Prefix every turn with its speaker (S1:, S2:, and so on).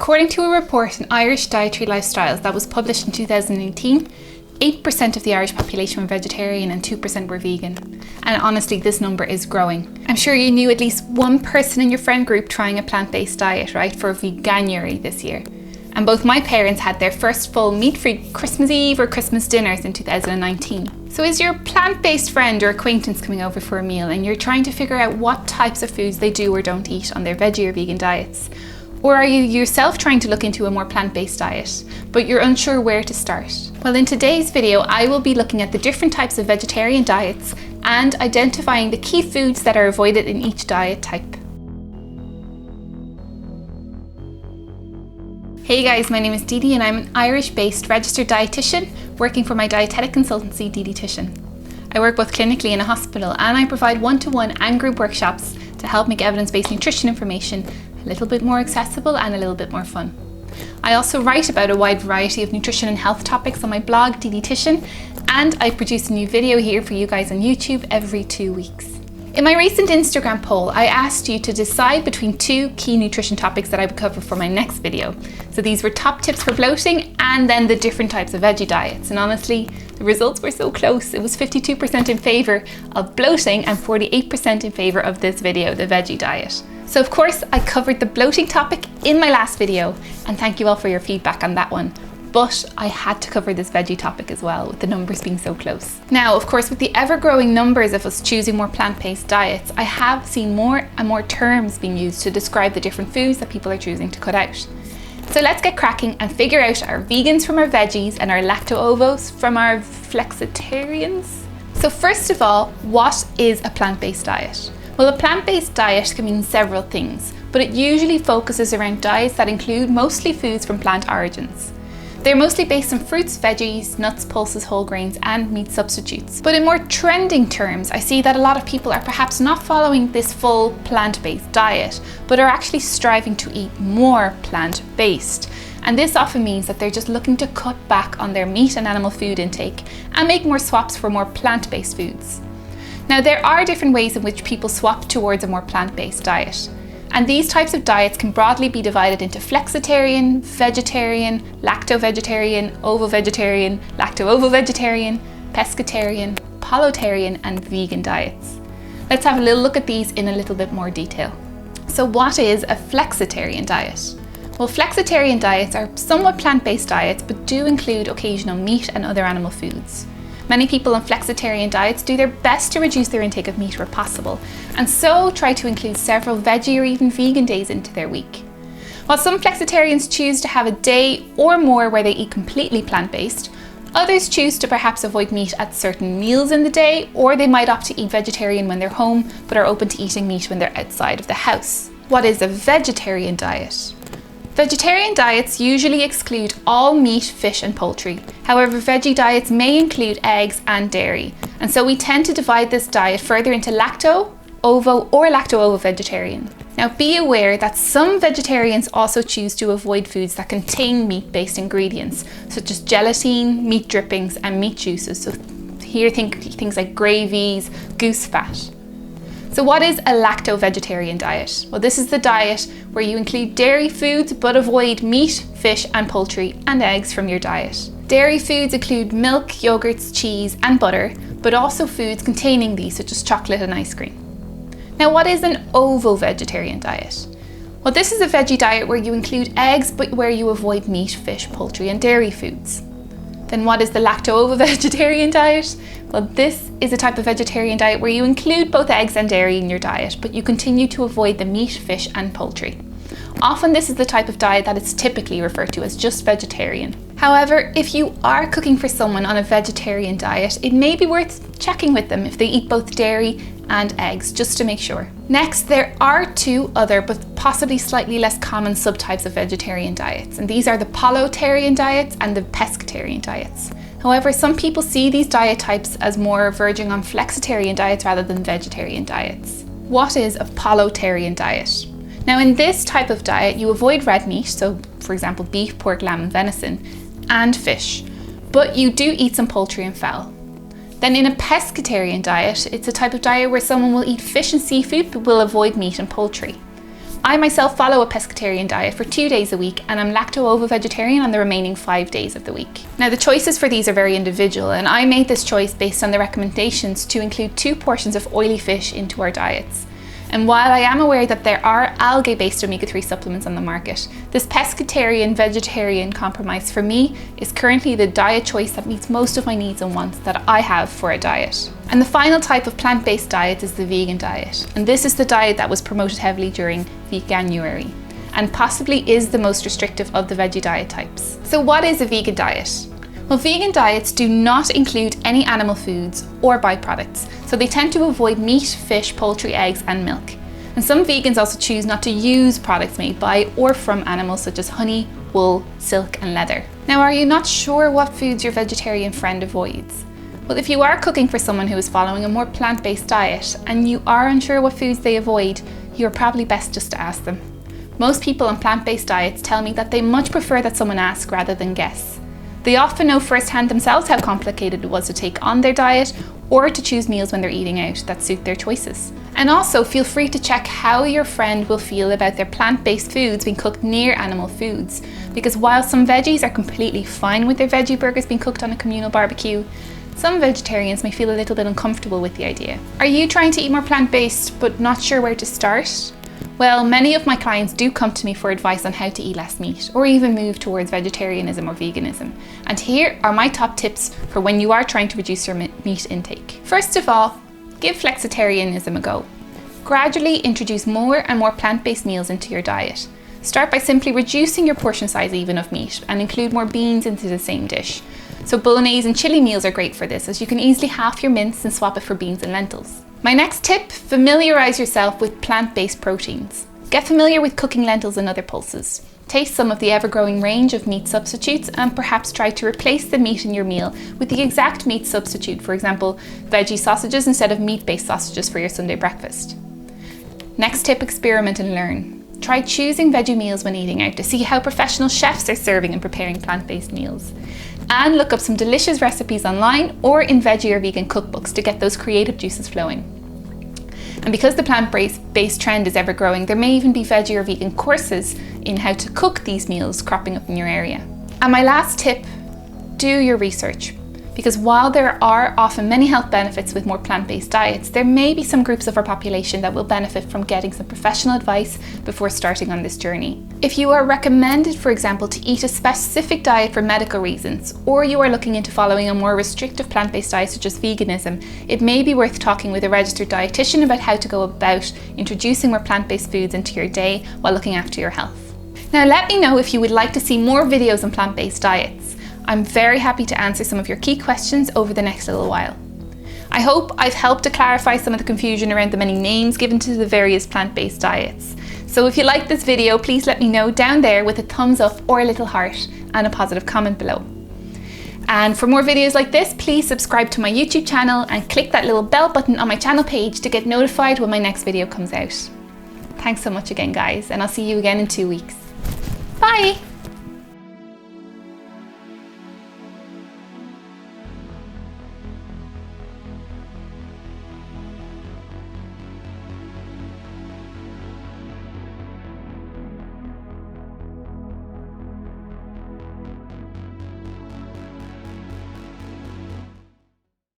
S1: According to a report in Irish Dietary Lifestyles that was published in 2018, 8% of the Irish population were vegetarian and 2% were vegan. And honestly, this number is growing. I'm sure you knew at least one person in your friend group trying a plant-based diet, right, for Veganuary this year. And both my parents had their first full meat-free Christmas Eve or Christmas dinners in 2019. So is your plant-based friend or acquaintance coming over for a meal and you're trying to figure out what types of foods they do or don't eat on their veggie or vegan diets? Or are you yourself trying to look into a more plant-based diet, but you're unsure where to start? Well, in today's video, I will be looking at the different types of vegetarian diets and identifying the key foods that are avoided in each diet type. Hey guys, my name is Didi and I'm an Irish-based registered dietitian working for my dietetic consultancy, Dietitian. I work both clinically in a hospital and I provide one-to-one and group workshops to help make evidence-based nutrition information a little bit more accessible and a little bit more fun. I also write about a wide variety of nutrition and health topics on my blog, Dietitian, and I produce a new video here for you guys on YouTube every 2 weeks. In my recent Instagram poll, I asked you to decide between two key nutrition topics that I would cover for my next video. So these were top tips for bloating and then the different types of veggie diets. And honestly, the results were so close. It was 52% in favour of bloating and 48% in favour of this video, the veggie diet. So of course, I covered the bloating topic in my last video, and thank you all for your feedback on that one. But I had to cover this veggie topic as well, with the numbers being so close. Now, of course, with the ever-growing numbers of us choosing more plant-based diets, I have seen more and more terms being used to describe the different foods that people are choosing to cut out. So let's get cracking and figure out our vegans from our veggies and our lacto-ovos from our flexitarians. So first of all, what is a plant-based diet? Well, a plant-based diet can mean several things, but it usually focuses around diets that include mostly foods from plant origins. They're mostly based on fruits, veggies, nuts, pulses, whole grains, and meat substitutes. But in more trending terms, I see that a lot of people are perhaps not following this full plant-based diet, but are actually striving to eat more plant-based. And this often means that they're just looking to cut back on their meat and animal food intake and make more swaps for more plant-based foods. Now, there are different ways in which people swap towards a more plant-based diet. And these types of diets can broadly be divided into flexitarian, vegetarian, lacto-vegetarian, ovo-vegetarian, lacto-ovo-vegetarian, pescatarian, pollotarian, and vegan diets. Let's have a little look at these in a little bit more detail. So what is a flexitarian diet? Well, flexitarian diets are somewhat plant-based diets, but do include occasional meat and other animal foods. Many people on flexitarian diets do their best to reduce their intake of meat where possible, and so try to include several veggie or even vegan days into their week. While some flexitarians choose to have a day or more where they eat completely plant-based, others choose to perhaps avoid meat at certain meals in the day, or they might opt to eat vegetarian when they're home, but are open to eating meat when they're outside of the house. What is a vegetarian diet? Vegetarian diets usually exclude all meat, fish and poultry. However, veggie diets may include eggs and dairy. And so we tend to divide this diet further into lacto, ovo or lacto-ovo vegetarian. Now be aware that some vegetarians also choose to avoid foods that contain meat-based ingredients, such as gelatin, meat drippings and meat juices. So here think things like gravies, goose fat. So what is a lacto-vegetarian diet? Well, this is the diet where you include dairy foods but avoid meat, fish and poultry and eggs from your diet. Dairy foods include milk, yogurts, cheese and butter, but also foods containing these such as chocolate and ice cream. Now, what is an ovo-vegetarian diet? Well, this is a veggie diet where you include eggs but where you avoid meat, fish, poultry and dairy foods. Then what is the lacto-ovo-vegetarian diet? Well, this is a type of vegetarian diet where you include both eggs and dairy in your diet, but you continue to avoid the meat, fish and poultry. Often this is the type of diet that is typically referred to as just vegetarian. However, if you are cooking for someone on a vegetarian diet, it may be worth checking with them if they eat both dairy and eggs, just to make sure. Next, there are two other but possibly slightly less common subtypes of vegetarian diets, and these are the pollotarian diets and the pescatarian diets. However, some people see these diet types as more verging on flexitarian diets rather than vegetarian diets. What is a pollotarian diet? Now, in this type of diet, you avoid red meat, so for example beef, pork, lamb and venison, and fish, but you do eat some poultry and fowl. Then in a pescatarian diet, it's a type of diet where someone will eat fish and seafood but will avoid meat and poultry. I myself follow a pescatarian diet for 2 days a week, and I'm lacto-ovo vegetarian on the remaining 5 days of the week. Now the choices for these are very individual, and I made this choice based on the recommendations to include 2 portions of oily fish into our diets. And while I am aware that there are algae-based omega-3 supplements on the market, this pescatarian-vegetarian compromise for me is currently the diet choice that meets most of my needs and wants that I have for a diet. And the final type of plant-based diet is the vegan diet. And this is the diet that was promoted heavily during Veganuary, and possibly is the most restrictive of the veggie diet types. So what is a vegan diet? Well, vegan diets do not include any animal foods or byproducts, so they tend to avoid meat, fish, poultry, eggs, and milk. And some vegans also choose not to use products made by or from animals such as honey, wool, silk, and leather. Now, are you not sure what foods your vegetarian friend avoids? Well, if you are cooking for someone who is following a more plant-based diet and you are unsure what foods they avoid, you're probably best just to ask them. Most people on plant-based diets tell me that they much prefer that someone ask rather than guess. They often know firsthand themselves how complicated it was to take on their diet or to choose meals when they're eating out that suit their choices. And also feel free to check how your friend will feel about their plant-based foods being cooked near animal foods, because while some veggies are completely fine with their veggie burgers being cooked on a communal barbecue, some vegetarians may feel a little bit uncomfortable with the idea. Are you trying to eat more plant-based but not sure where to start? Well, many of my clients do come to me for advice on how to eat less meat or even move towards vegetarianism or veganism. And here are my top tips for when you are trying to reduce your meat intake. First of all, give flexitarianism a go. Gradually introduce more and more plant-based meals into your diet. Start by simply reducing your portion size even of meat and include more beans into the same dish. So bolognese and chili meals are great for this, as you can easily half your mince and swap it for beans and lentils. My next tip, familiarise yourself with plant-based proteins. Get familiar with cooking lentils and other pulses. Taste some of the ever-growing range of meat substitutes and perhaps try to replace the meat in your meal with the exact meat substitute, for example, veggie sausages instead of meat-based sausages for your Sunday breakfast. Next tip, experiment and learn. Try choosing veggie meals when eating out to see how professional chefs are serving and preparing plant-based meals. And look up some delicious recipes online or in veggie or vegan cookbooks to get those creative juices flowing. And because the plant-based trend is ever growing, there may even be veggie or vegan courses in how to cook these meals cropping up in your area. And my last tip, do your research. Because while there are often many health benefits with more plant-based diets, there may be some groups of our population that will benefit from getting some professional advice before starting on this journey. If you are recommended, for example, to eat a specific diet for medical reasons, or you are looking into following a more restrictive plant-based diet such as veganism, it may be worth talking with a registered dietitian about how to go about introducing more plant-based foods into your day while looking after your health. Now let me know if you would like to see more videos on plant-based diets. I'm very happy to answer some of your key questions over the next little while. I hope I've helped to clarify some of the confusion around the many names given to the various plant-based diets. So if you liked this video, please let me know down there with a thumbs up or a little heart and a positive comment below. And for more videos like this, please subscribe to my YouTube channel and click that little bell button on my channel page to get notified when my next video comes out. Thanks so much again, guys, and I'll see you again in 2 weeks. Bye!